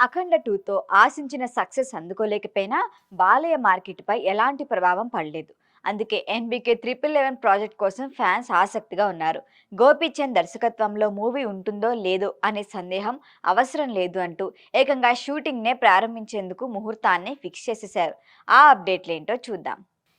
అఖండ 2తో ఆశించిన సక్సెస్ అందుకోలేకపోయినా బాలయ్య మార్కెట్పై ఎలాంటి ప్రభావం పడలేదు. అందుకే ఎన్బీకే 11 ప్రాజెక్ట్ కోసం ఫ్యాన్స్ ఆసక్తిగా ఉన్నారు. గోపీచంద్ దర్శకత్వంలో మూవీ ఉంటుందో లేదో అనే సందేహం అవసరం లేదు అంటూ ఏకంగా షూటింగ్నే ప్రారంభించేందుకు ముహూర్తాన్ని ఫిక్స్ చేసేశారు. ఆ అప్డేట్లేంటో చూద్దాం.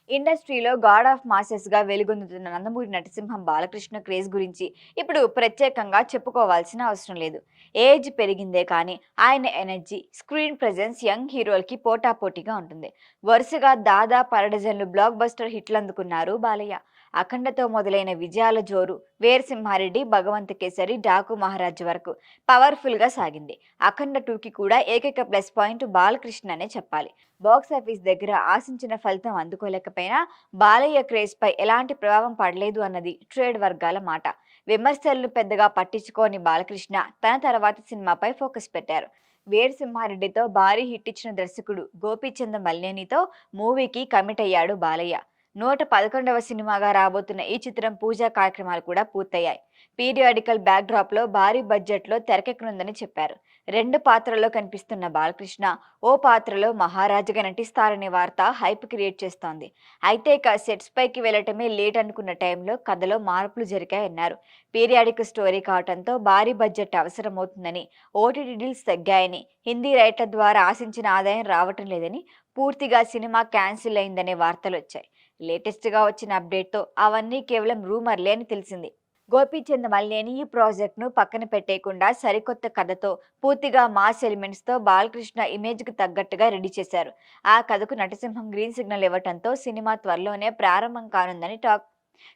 ఇండస్ట్రీలో గాడ్ ఆఫ్ మాసెస్గా వెలుగొందుతున్న నందమూరి నటసింహం బాలకృష్ణ క్రేజ్ గురించి ఇప్పుడు ప్రత్యేకంగా చెప్పుకోవాల్సిన అవసరం లేదు. ఏజ్ పెరిగిందే కానీ ఆయన ఎనర్జీ, స్క్రీన్ ప్రెజెన్స్ యంగ్ హీరోలకి పోటాపోటీగా ఉంటుంది. వరుసగా దాదాపు అరడజన్లు బ్లాక్ బస్టర్ హిట్లు అందుకున్నారు బాలయ్య. అఖండతో మొదలైన విజయాల జోరు వీరసింహారెడ్డి, భగవంత కేసరి, డాకు మహారాజ్ వరకు పవర్ఫుల్ గా సాగింది. అఖండ 2కి కూడా ఏకైక ప్లస్ పాయింట్ బాలకృష్ణ అనే చెప్పాలి. బాక్సాఫీస్ దగ్గర ఆశించిన ఫలితం అందుకోలేకపోయినా బాలయ్య క్రేజ్ పై ఎలాంటి ప్రభావం పడలేదు అన్నది ట్రేడ్ వర్గాల మాట. విమర్శలను పెద్దగా పట్టించుకోని బాలకృష్ణ తన తర్వాతి సినిమాపై ఫోకస్ పెట్టారు. వీరసింహారెడ్డితో భారీ హిట్ ఇచ్చిన దర్శకుడు గోపీచంద్ మల్లేనితో మూవీకి కమిట్ అయ్యాడు బాలయ్య. 111వ సినిమాగా రాబోతున్న ఈ చిత్రం పూజా కార్యక్రమాలు కూడా పూర్తయ్యాయి. పీరియాడికల్ బ్యాక్ డ్రాప్ లో భారీ బడ్జెట్ లో తెరకెక్కనుందని చెప్పారు. 2 పాత్రల్లో కనిపిస్తున్న బాలకృష్ణ ఓ పాత్రలో మహారాజుగా నటిస్తారనే వార్త హైప్ క్రియేట్ చేస్తోంది. అయితే ఇక సెట్స్ పైకి వెళ్లటమే లేట్ అనుకున్న టైంలో కథలో మార్పులు జరిగాయన్నారు. పీరియాడిక్ స్టోరీ కావడంతో భారీ బడ్జెట్ అవసరమవుతుందని, ఓటీటీ డీల్స్ తగ్గాయని, హిందీ రైటర్ ద్వారా ఆశించిన ఆదాయం రావటం లేదని, పూర్తిగా సినిమా క్యాన్సిల్ అయిందనే వార్తలు వచ్చాయి. లేటెస్ట్గా వచ్చిన అప్డేట్తో అవన్నీ కేవలం రూమర్లే అని తెలిసింది. గోపీచంద్ మల్లేని ఈ ప్రాజెక్ట్ను పక్కన పెట్టేయకుండా సరికొత్త కథతో, పూర్తిగా మాస్ ఎలిమెంట్స్తో బాలకృష్ణ ఇమేజ్కి తగ్గట్టుగా రెడీ చేశారు. ఆ కథకు నటసింహం గ్రీన్ సిగ్నల్ ఇవ్వడంతో సినిమా త్వరలోనే ప్రారంభం కానుందని టాక్.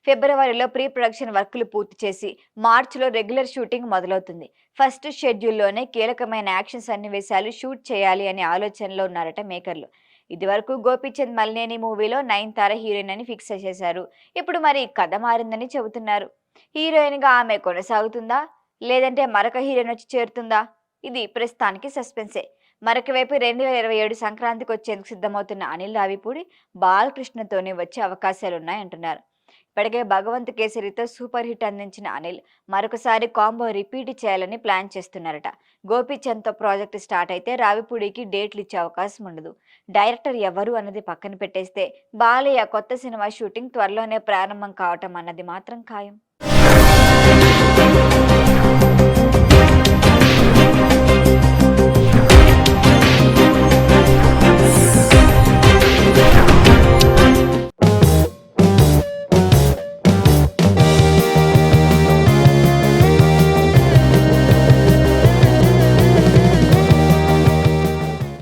ఫిబ్రవరిలో ప్రీ ప్రొడక్షన్ వర్కులు పూర్తి చేసి మార్చిలో రెగ్యులర్ షూటింగ్ మొదలవుతుంది. ఫస్ట్ షెడ్యూల్లోనే కీలకమైన యాక్షన్ సన్నివేశాలు షూట్ చేయాలి అనే ఆలోచనలో ఉన్నారట మేకర్లు. ఇదివరకు గోపీచంద్ మల్లేని మూవీలో నయనతార హీరోయిన్ అని ఫిక్స్ చేశారు. ఇప్పుడు మరి కథ మారిందని చెబుతున్నారు. హీరోయిన్ గా ఆమె కొనసాగుతుందా, లేదంటే మరొక హీరోయిన్ వచ్చి చేరుతుందా? ఇది ప్రస్తుతానికి సస్పెన్సే. మరొక వైపు 2027 సంక్రాంతికి వచ్చేందుకు సిద్ధమవుతున్న అనిల్ రావిపూడి బాలకృష్ణతోనే వచ్చే అవకాశాలున్నాయంటున్నారు. ఇప్పటికే భగవంత్ కేసరితో సూపర్ హిట్ అందించిన అనిల్ మరొకసారి కాంబో రిపీట్ చేయాలని ప్లాన్ చేస్తున్నారట. గోపీచంద్తో ప్రాజెక్ట్ స్టార్ట్ అయితే రావిపూడికి డేట్లు ఇచ్చే అవకాశం ఉండదు. డైరెక్టర్ ఎవరు అన్నది పక్కన పెట్టేస్తే బాలయ్య కొత్త సినిమా షూటింగ్ త్వరలోనే ప్రారంభం కావటం అన్నది మాత్రం ఖాయం.